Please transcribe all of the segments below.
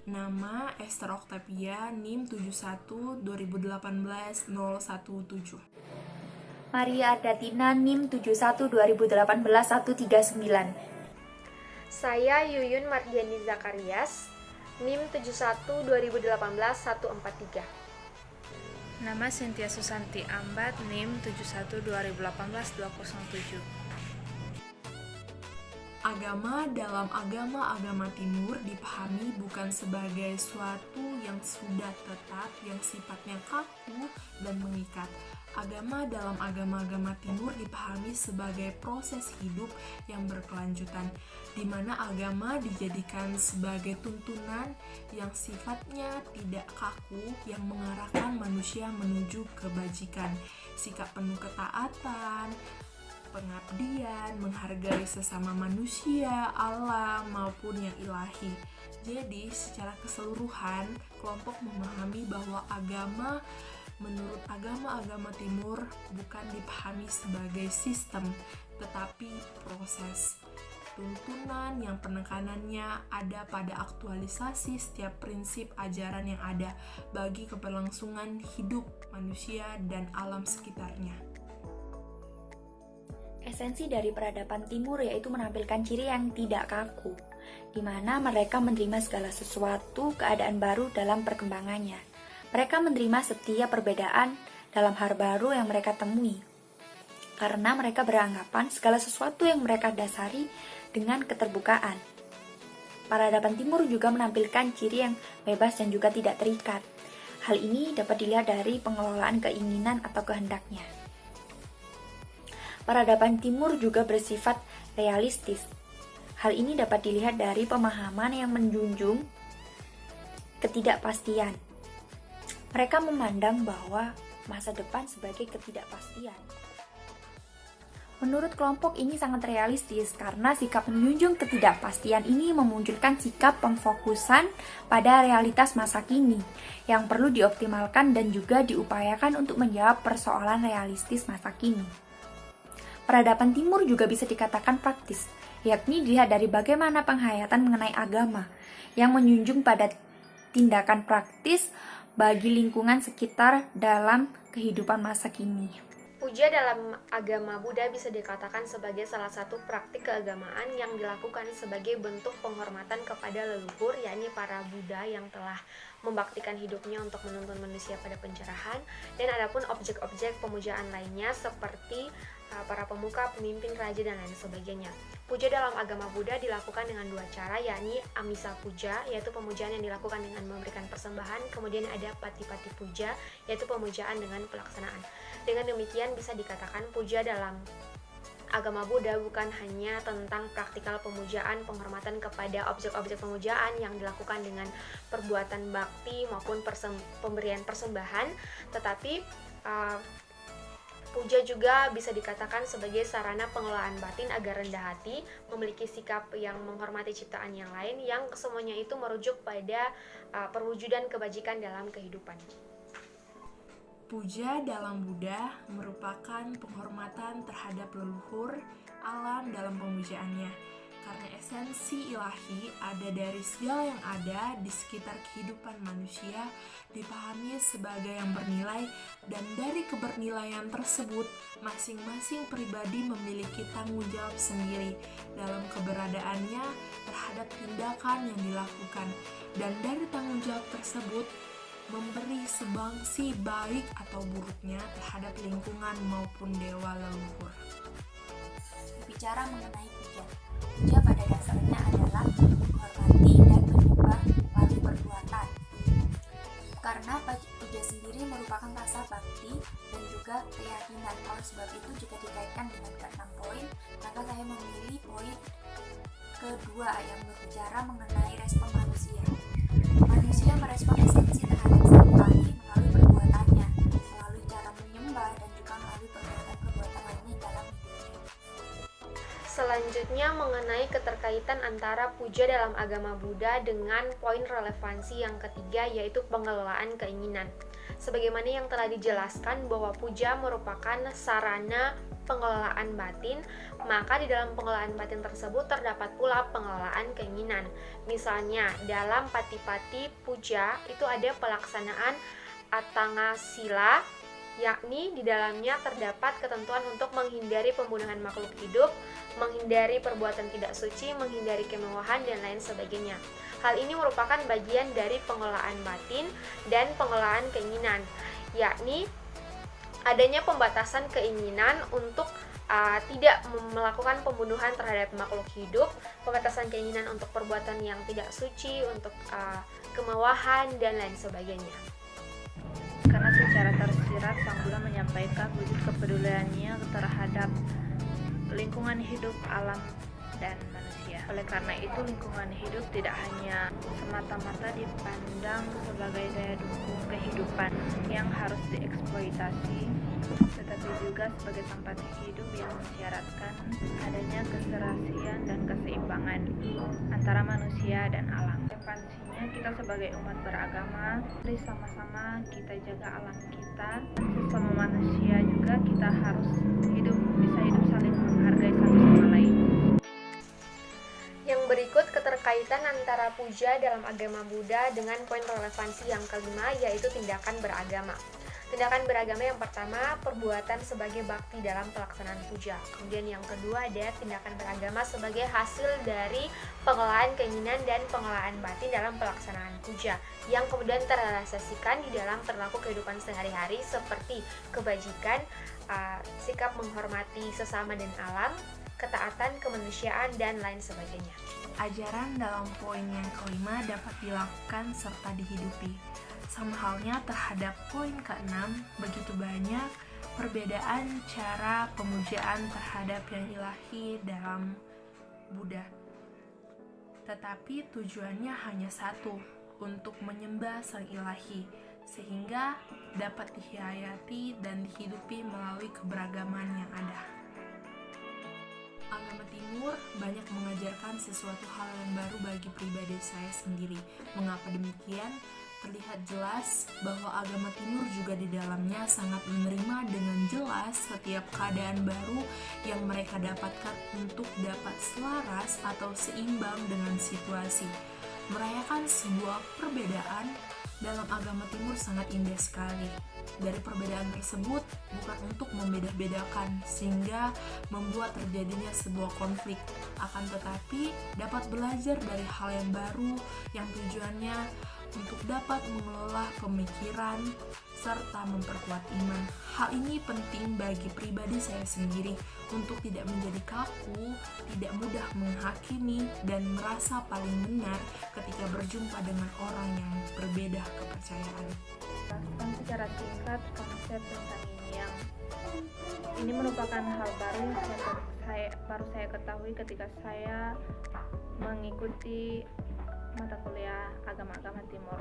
Nama Esther Octavia, NIM 71-2018-017. Maria Ardatina, NIM 71-2018-139. Saya Yuyun Mardiani Zakarias, NIM 71-2018-143. Nama Cynthia Susanti Ambat, NIM 71-2018-207. Agama dalam agama-agama Timur dipahami bukan sebagai suatu yang sudah tetap, yang sifatnya kaku dan mengikat. Agama dalam agama-agama Timur dipahami sebagai proses hidup yang berkelanjutan, di mana agama dijadikan sebagai tuntunan yang sifatnya tidak kaku, yang mengarahkan manusia menuju kebajikan, sikap penuh ketaatan, pengabdian, menghargai sesama manusia, alam, maupun yang ilahi. Jadi, secara keseluruhan, kelompok memahami bahwa agama menurut agama-agama Timur bukan dipahami sebagai sistem, tetapi proses. Tuntunan yang penekanannya ada pada aktualisasi setiap prinsip ajaran yang ada bagi keberlangsungan hidup manusia dan alam sekitarnya. Esensi dari peradaban Timur yaitu menampilkan ciri yang tidak kaku, di mana mereka menerima segala sesuatu keadaan baru dalam perkembangannya. Mereka menerima setiap perbedaan dalam hal baru yang mereka temui, karena mereka beranggapan segala sesuatu yang mereka dasari dengan keterbukaan. Peradaban Timur juga menampilkan ciri yang bebas dan juga tidak terikat. Hal ini dapat dilihat dari pengelolaan keinginan atau kehendaknya. Peradaban Timur juga bersifat realistis. Hal ini dapat dilihat dari pemahaman yang menjunjung ketidakpastian. Mereka memandang bahwa masa depan sebagai ketidakpastian. Menurut kelompok ini sangat realistis karena sikap menjunjung ketidakpastian ini memunculkan sikap pemfokusan pada realitas masa kini yang perlu dioptimalkan dan juga diupayakan untuk menjawab persoalan realistis masa kini. Peradaban Timur juga bisa dikatakan praktis, yakni dilihat dari bagaimana penghayatan mengenai agama yang menjunjung pada tindakan praktis bagi lingkungan sekitar dalam kehidupan masa kini. Puja dalam agama Buddha bisa dikatakan sebagai salah satu praktik keagamaan yang dilakukan sebagai bentuk penghormatan kepada leluhur, yakni para Buddha yang telah membaktikan hidupnya untuk menuntun manusia pada pencerahan, dan adapun objek-objek pemujaan lainnya seperti para pemuka, pemimpin, raja, dan lain sebagainya. Puja dalam agama Buddha dilakukan dengan dua cara, yakni Amisa Puja, yaitu pemujaan yang dilakukan dengan memberikan persembahan, kemudian ada Pati-Pati Puja, yaitu pemujaan dengan pelaksanaan. Dengan demikian bisa dikatakan puja dalam agama Buddha bukan hanya tentang praktikal pemujaan, penghormatan kepada objek-objek pemujaan yang dilakukan dengan perbuatan bakti maupun pemberian persembahan, tetapi puja juga bisa dikatakan sebagai sarana pengelolaan batin agar rendah hati, memiliki sikap yang menghormati ciptaan yang lain, yang semuanya itu merujuk pada perwujudan kebajikan dalam kehidupan. Puja dalam Buddha merupakan penghormatan terhadap leluhur, alam dalam pemujaannya. Karena esensi ilahi ada dari segala yang ada di sekitar kehidupan manusia, dipahami sebagai yang bernilai, dan dari kebernilaian tersebut, masing-masing pribadi memiliki tanggung jawab sendiri dalam keberadaannya terhadap tindakan yang dilakukan, dan dari tanggung jawab tersebut, memberi sumbangsi baik atau buruknya terhadap lingkungan maupun dewa leluhur. Bicara mengenai puja, puja pada dasarnya adalah menghormati dan menyembah melalui perbuatan. Karena puja sendiri merupakan rasa bakti dan juga keyakinan. Oleh sebab itu, jika dikaitkan dengan ke-6 poin, maka saya memilih poin kedua yang berbicara mengenai respon manusia. Manusia merespon esensi terhadap sang Tuhan melalui perbuatannya, melalui cara menyembah dan juga melalui perbuatan-perbuatan lainnya dalam hidupnya. Selanjutnya selanjutnya mengenai keterkaitan antara puja dalam agama Buddha dengan poin relevansi yang ketiga, yaitu pengelolaan keinginan. Sebagaimana yang telah dijelaskan bahwa puja merupakan sarana pengelolaan batin, maka di dalam pengelolaan batin tersebut terdapat pula pengelolaan keinginan. Misalnya, dalam pati-pati puja itu ada pelaksanaan Atanga Sila, yakni di dalamnya terdapat ketentuan untuk menghindari pembunuhan makhluk hidup, menghindari perbuatan tidak suci, menghindari kemewahan, dan lain sebagainya. Hal ini merupakan bagian dari pengelolaan batin dan pengelolaan keinginan, yakni adanya pembatasan keinginan untuk tidak melakukan pembunuhan terhadap makhluk hidup, pembatasan keinginan untuk perbuatan yang tidak suci, untuk kemewahan, dan lain sebagainya. Karena secara tersirat Sang Buddha menyampaikan wujud kepeduliannya terhadap lingkungan hidup, alam, dan manusia. Oleh karena itu, lingkungan hidup tidak hanya semata-mata dipandang sebagai daya dukung kehidupan yang harus dieksploitasi, tetapi juga sebagai tempat hidup yang mensyaratkan adanya keserasian dan keseimbangan antara manusia dan alam. Relevansinya, kita sebagai umat beragama, mari sama-sama kita jaga alam kita, dan sesama manusia juga kita harus bisa hidup saling menghargai satu sama lain. Yang berikut keterkaitan antara puja dalam agama Buddha dengan poin relevansi yang kelima, yaitu tindakan beragama. Tindakan beragama yang pertama, perbuatan sebagai bakti dalam pelaksanaan puja. Kemudian yang kedua ada tindakan beragama sebagai hasil dari pengelolaan keinginan dan pengelolaan batin dalam pelaksanaan puja, yang kemudian terrealisasikan di dalam perilaku kehidupan sehari-hari seperti kebajikan, sikap menghormati sesama dan alam, ketaatan, kemanusiaan, dan lain sebagainya. Ajaran dalam poin yang kelima dapat dilakukan serta dihidupi. Sama halnya terhadap poin ke-6, begitu banyak perbedaan cara pemujaan terhadap yang ilahi dalam Buddha. Tetapi tujuannya hanya satu, untuk menyembah sang ilahi, sehingga dapat dihayati dan dihidupi melalui keberagaman yang ada. Agama Timur banyak mengajarkan sesuatu hal yang baru bagi pribadi saya sendiri. Mengapa demikian? Terlihat jelas bahwa agama Timur juga di dalamnya sangat menerima dengan jelas setiap keadaan baru yang mereka dapatkan untuk dapat selaras atau seimbang dengan situasi. Merayakan sebuah perbedaan dalam agama Timur sangat indah sekali. Dari perbedaan tersebut bukan untuk membeda-bedakan sehingga membuat terjadinya sebuah konflik, akan tetapi dapat belajar dari hal yang baru yang tujuannya untuk dapat mengelola pemikiran serta memperkuat iman. Hal ini penting bagi pribadi saya sendiri untuk tidak menjadi kaku, tidak mudah menghakimi, dan merasa paling benar ketika berjumpa dengan orang yang berbeda kepercayaan. Jelaskan secara singkat konsep tentang yang ini merupakan hal baru yang saya ketahui ketika saya mengikuti mata kuliah agama-agama Timur.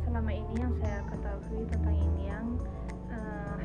Selama ini yang saya ketahui tentang ini yang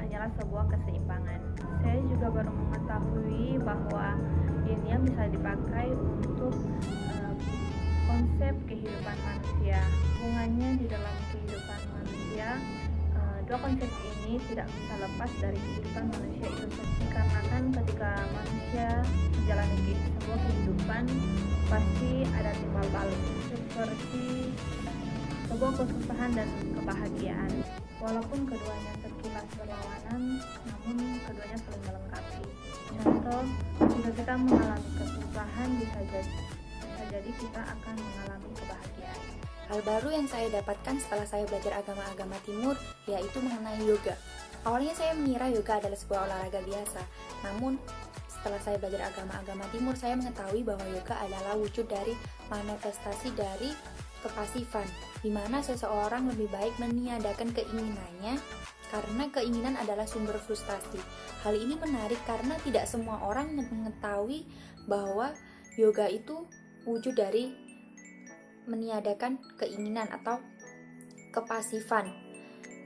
hanyalah sebuah keseimbangan. Saya juga baru mengetahui bahwa ini yang bisa dipakai untuk konsep kehidupan manusia. Hubungannya di dalam kehidupan manusia, dua konsep ini tidak bisa lepas dari kehidupan manusia itu sendiri. Karena kan ketika manusia menjalani sebuah kehidupan pasti ada timbal balik, seperti sebuah kesusahan dan kebahagiaan. Walaupun keduanya sekilas berlawanan, namun keduanya saling melengkapi. Contoh, jika kita mengalami kesusahan, bisa jadi kita akan mengalami kebahagiaan. Hal baru yang saya dapatkan setelah saya belajar agama-agama Timur yaitu mengenai yoga. Awalnya saya mengira yoga adalah sebuah olahraga biasa, namun setelah saya belajar agama-agama Timur, saya mengetahui bahwa yoga adalah wujud dari manifestasi dari kepasifan, di mana seseorang lebih baik meniadakan keinginannya karena keinginan adalah sumber frustasi. Hal ini menarik karena tidak semua orang mengetahui bahwa yoga itu wujud dari meniadakan keinginan atau kepasifan,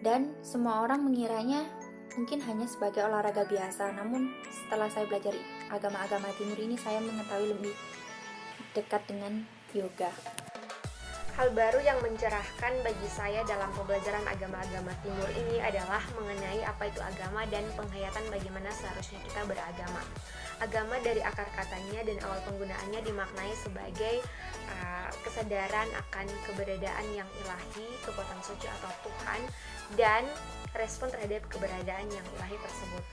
dan semua orang mengiranya mungkin hanya sebagai olahraga biasa. Namun setelah saya belajar agama-agama timur ini saya mengetahui lebih dekat dengan yoga. Hal baru yang mencerahkan bagi saya dalam pembelajaran agama-agama timur ini adalah mengenai apa itu agama dan penghayatan bagaimana seharusnya kita beragama. Agama dari akar katanya dan awal penggunaannya dimaknai sebagai kesadaran akan keberadaan yang ilahi, kekuatan suci atau Tuhan, dan respon terhadap keberadaan yang ilahi tersebut.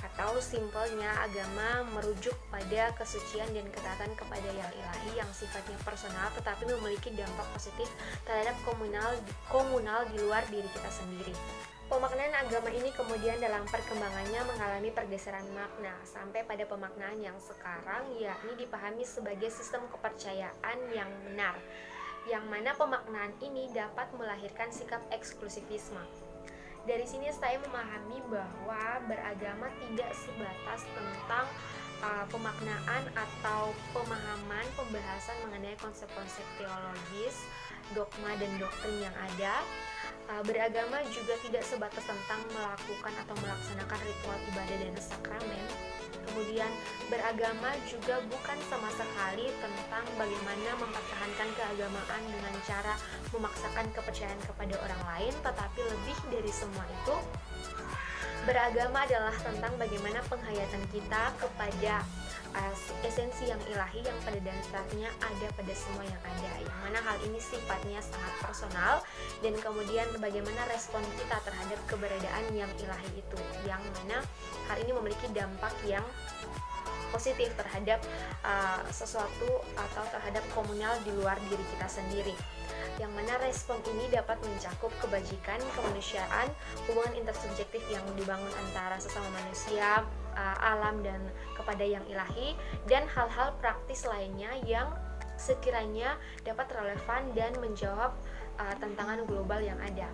Atau simpelnya, agama merujuk pada kesucian dan ketaatan kepada yang ilahi yang sifatnya personal tetapi memiliki dampak positif terhadap komunal di luar diri kita sendiri. Pemaknaan agama ini kemudian dalam perkembangannya mengalami pergeseran makna sampai pada pemaknaan yang sekarang, yakni dipahami sebagai sistem kepercayaan yang benar, yang mana pemaknaan ini dapat melahirkan sikap eksklusivisme. Dari sini saya memahami bahwa beragama tidak sebatas tentang pemaknaan atau pemahaman pembahasan mengenai konsep-konsep teologis, dogma dan doktrin yang ada. Beragama juga tidak sebatas tentang melakukan atau melaksanakan ritual ibadah dan sakramen. Kemudian beragama juga bukan sama sekali tentang bagaimana mempertahankan keagamaan dengan cara memaksakan kepercayaan kepada orang lain, tetapi lebih dari semua itu, beragama adalah tentang bagaimana penghayatan kita kepada esensi yang ilahi yang pada dasarnya ada pada semua yang ada, yang mana hal ini sifatnya sangat personal, dan kemudian bagaimana respon kita terhadap keberadaan yang ilahi itu, yang mana hal ini memiliki dampak yang positif terhadap sesuatu atau terhadap komunal di luar diri kita sendiri, yang mana respon ini dapat mencakup kebajikan, kemanusiaan, hubungan intersubjektif yang dibangun antara sesama manusia, alam dan kepada yang ilahi, dan hal-hal praktis lainnya yang sekiranya dapat relevan dan menjawab tantangan global yang ada.